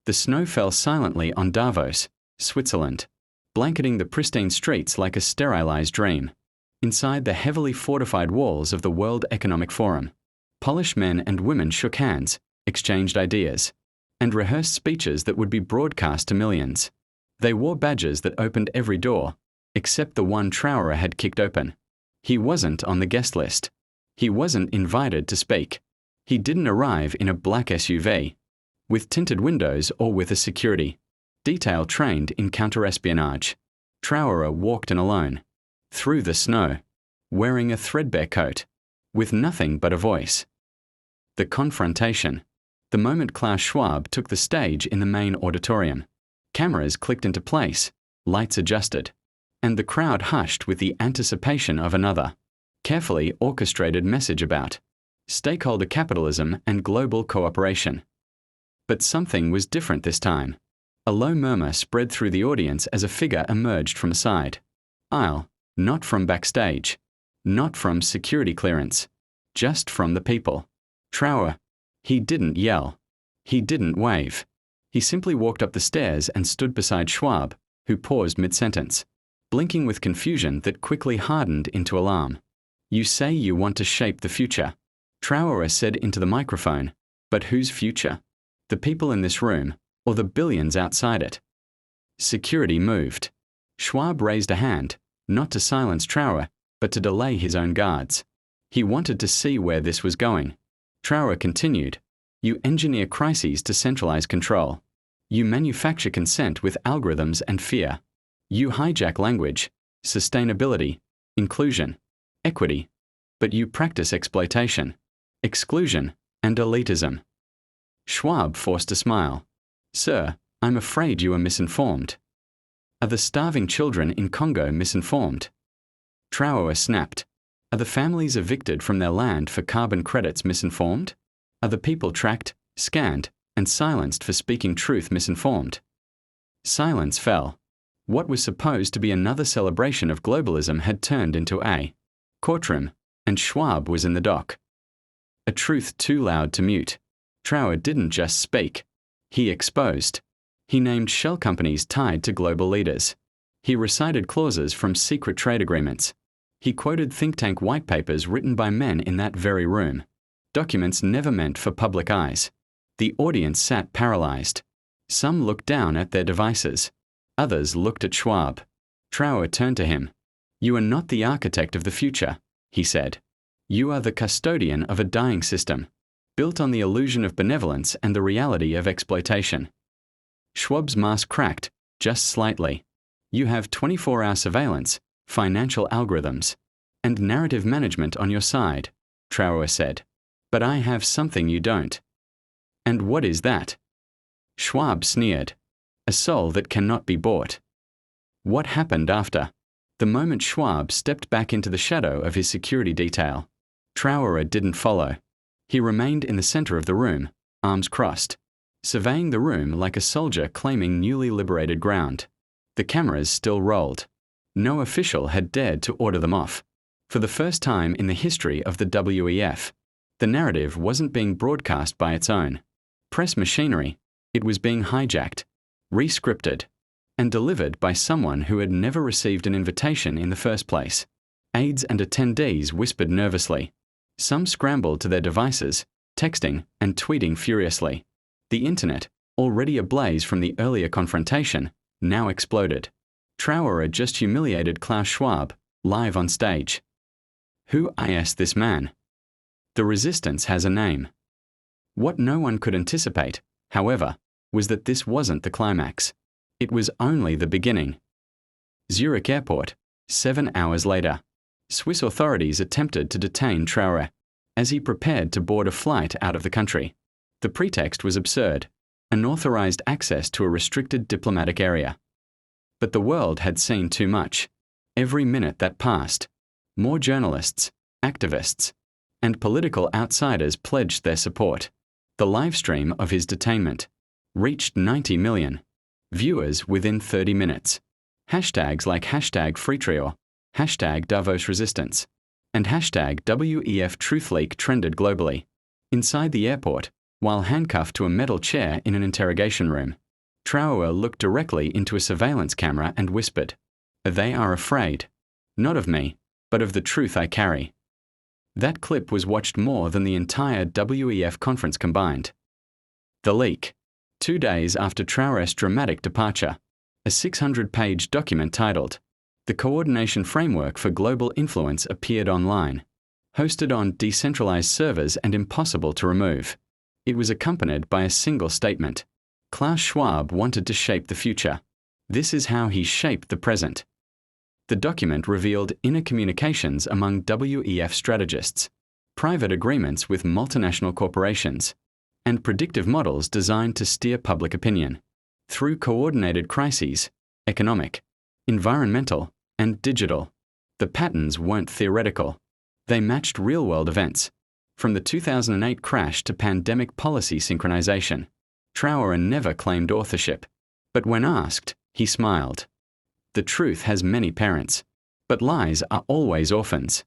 The snow fell silently on Davos, Switzerland, blanketing the pristine streets like a sterilized dream. Inside the heavily fortified walls of the World Economic Forum, polished men and women shook hands, exchanged ideas, and rehearsed speeches that would be broadcast to millions. They wore badges that opened every door, except the one Traoré had kicked open. He wasn't on the guest list. He wasn't invited to speak. He didn't arrive in a black SUV, with tinted windows or with a security detail trained in counter-espionage. Traoré walked in alone, through the snow, wearing a threadbare coat, with nothing but a voice. The confrontation. The moment Klaus Schwab took the stage in the main auditorium, cameras clicked into place, lights adjusted, and the crowd hushed with the anticipation of another, carefully orchestrated message about stakeholder capitalism and global cooperation. But something was different this time. A low murmur spread through the audience as a figure emerged from a side aisle, not from backstage, not from security clearance, just from the people. Traoré. He didn't yell. He didn't wave. He simply walked up the stairs and stood beside Schwab, who paused mid-sentence, blinking with confusion that quickly hardened into alarm. "You say you want to shape the future," Traoré said into the microphone, "but whose future? The people in this room, or the billions outside it?" Security moved. Schwab raised a hand, not to silence Traoré, but to delay his own guards. He wanted to see where this was going. Traoré continued, "You engineer crises to centralize control. You manufacture consent with algorithms and fear. You hijack language, sustainability, inclusion, equity, but you practice exploitation, exclusion, and elitism." Schwab forced a smile. "Sir, I'm afraid you are misinformed." "Are the starving children in Congo misinformed?" Traoré snapped. "Are the families evicted from their land for carbon credits misinformed? Are the people tracked, scanned, and silenced for speaking truth misinformed?" Silence fell. What was supposed to be another celebration of globalism had turned into a courtroom, and Schwab was in the dock. A truth too loud to mute. Traoré didn't just speak. He exposed. He named shell companies tied to global leaders. He recited clauses from secret trade agreements. He quoted think tank white papers written by men in that very room. Documents never meant for public eyes. The audience sat paralyzed. Some looked down at their devices. Others looked at Schwab. Traoré turned to him. "You are not the architect of the future," he said. "You are the custodian of a dying system, built on the illusion of benevolence and the reality of exploitation." Schwab's mask cracked, just slightly. "You have 24-hour surveillance, financial algorithms, and narrative management on your side," Traoré said. "But I have something you don't." "And what is that?" Schwab sneered. "A soul that cannot be bought." What happened after? The moment Schwab stepped back into the shadow of his security detail, Traoré didn't follow. He remained in the center of the room, arms crossed, surveying the room like a soldier claiming newly liberated ground. The cameras still rolled. No official had dared to order them off. For the first time in the history of the WEF, the narrative wasn't being broadcast by its own press machinery. It was being hijacked, re-scripted, and delivered by someone who had never received an invitation in the first place. Aides and attendees whispered nervously. Some scrambled to their devices, texting and tweeting furiously. The internet, already ablaze from the earlier confrontation, now exploded. Traoré just humiliated Klaus Schwab, live on stage. Who is this man? The resistance has a name. What no one could anticipate, however, was that this wasn't the climax. It was only the beginning. Zurich Airport, 7 hours later. Swiss authorities attempted to detain Traoré as he prepared to board a flight out of the country. The pretext was absurd: unauthorized access to a restricted diplomatic area. But the world had seen too much. Every minute that passed, more journalists, activists, and political outsiders pledged their support. The live stream of his detainment reached 90 million viewers within 30 minutes. Hashtags like #FreeTraoré, #DavosResistance, and #WEFTruthLeak trended globally. Inside the airport, While handcuffed to a metal chair in an interrogation room, Traoré looked directly into a surveillance camera and whispered, "They are afraid, not of me, but of the truth I carry." That clip was watched more than the entire WEF conference combined. The leak. 2 days after Traoré's dramatic departure, a 600-page document titled "The Coordination Framework for Global Influence" appeared online, hosted on decentralized servers and impossible to remove. It was accompanied by a single statement: Klaus Schwab wanted to shape the future. This is how he shaped the present. The document revealed inner communications among WEF strategists, private agreements with multinational corporations, and predictive models designed to steer public opinion through coordinated crises, economic, environmental, and digital. The patterns weren't theoretical. They matched real-world events, from the 2008 crash to pandemic policy synchronization. Traoré never claimed authorship, but when asked, he smiled. The truth has many parents, but lies are always orphans.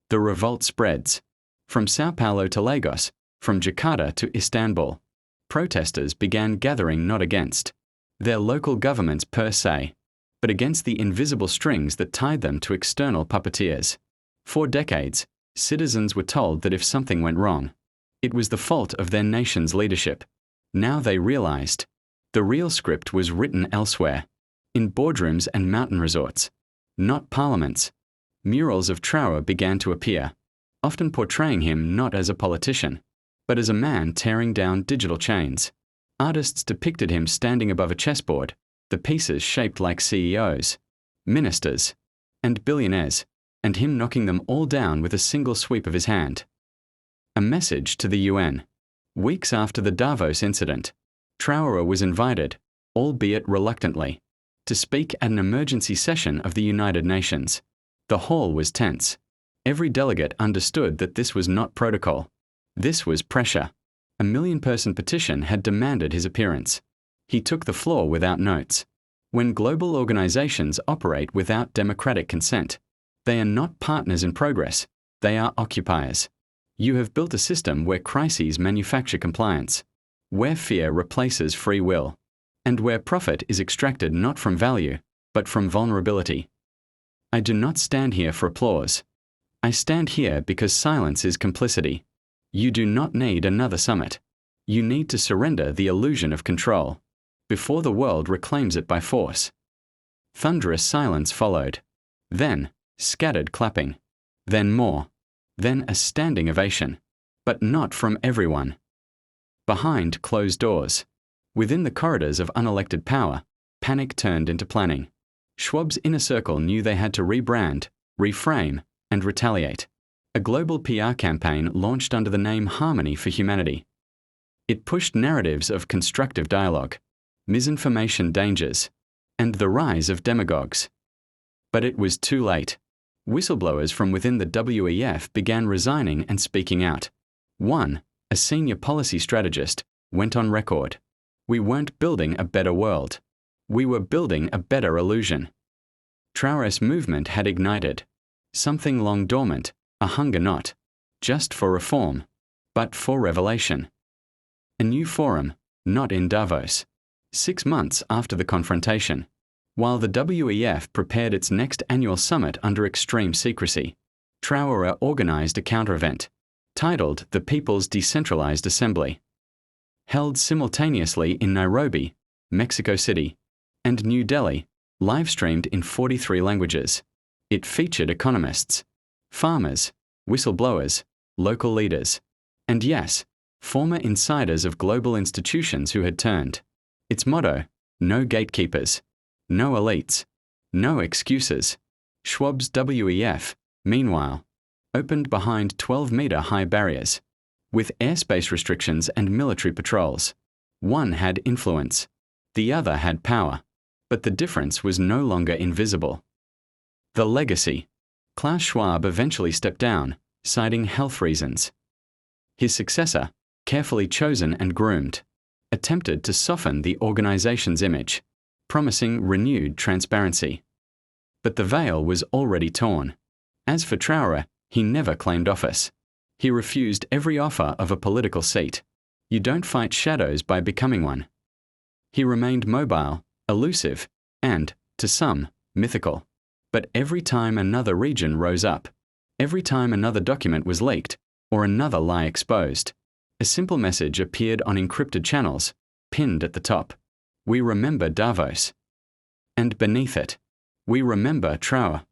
The revolt spreads. From Sao Paulo to Lagos, from Jakarta to Istanbul, protesters began gathering not against their local governments per se, but against the invisible strings that tied them to external puppeteers. For decades, citizens were told that if something went wrong, it was the fault of their nation's leadership. Now they realized the real script was written elsewhere, in boardrooms and mountain resorts, not parliaments. Murals of Traoré began to appear, often portraying him not as a politician, but as a man tearing down digital chains. Artists depicted him standing above a chessboard, the pieces shaped like CEOs, ministers, and billionaires, and him knocking them all down with a single sweep of his hand. A message to the UN. Weeks after the Davos incident, Traoré was invited, albeit reluctantly, to speak at an emergency session of the United Nations. The hall was tense. Every delegate understood that this was not protocol. This was pressure. A 1 million-person petition had demanded his appearance. He took the floor without notes. When global organizations operate without democratic consent, they are not partners in progress, they are occupiers. You have built a system where crises manufacture compliance, where fear replaces free will, and where profit is extracted not from value, but from vulnerability. I do not stand here for applause. I stand here because silence is complicity. You do not need another summit. You need to surrender the illusion of control before the world reclaims it by force. Thunderous silence followed. Then, scattered clapping. Then more. Then a standing ovation. But not from everyone. Behind closed doors, within the corridors of unelected power, panic turned into planning. Schwab's inner circle knew they had to rebrand, reframe, and retaliate. A global PR campaign launched under the name Harmony for Humanity. It pushed narratives of constructive dialogue, misinformation dangers, and the rise of demagogues. But it was too late. Whistleblowers from within the WEF began resigning and speaking out. One, a senior policy strategist, went on record. We weren't building a better world. We were building a better illusion. Traoré's movement had ignited something long dormant, a hunger not just for reform, but for revelation. A new forum, not in Davos. 6 months after the confrontation, while the WEF prepared its next annual summit under extreme secrecy, Traoré organized a counter-event, titled The People's Decentralized Assembly, held simultaneously in Nairobi, Mexico City, and New Delhi, live-streamed in 43 languages. It featured economists, farmers, whistleblowers, local leaders, and yes, former insiders of global institutions who had turned. Its motto, no gatekeepers, no elites, no excuses. Schwab's WEF, meanwhile, opened behind 12-meter-high barriers, with airspace restrictions and military patrols. One had influence, the other had power, but the difference was no longer invisible. The legacy. Klaus Schwab eventually stepped down, citing health reasons. His successor, carefully chosen and groomed, attempted to soften the organization's image, promising renewed transparency. But the veil was already torn. As for Traoré, he never claimed office. He refused every offer of a political seat. You don't fight shadows by becoming one. He remained mobile, elusive, and, to some, mythical. But every time another region rose up, every time another document was leaked, or another lie exposed, a simple message appeared on encrypted channels, pinned at the top. We remember Davos. And beneath it, we remember Traoré.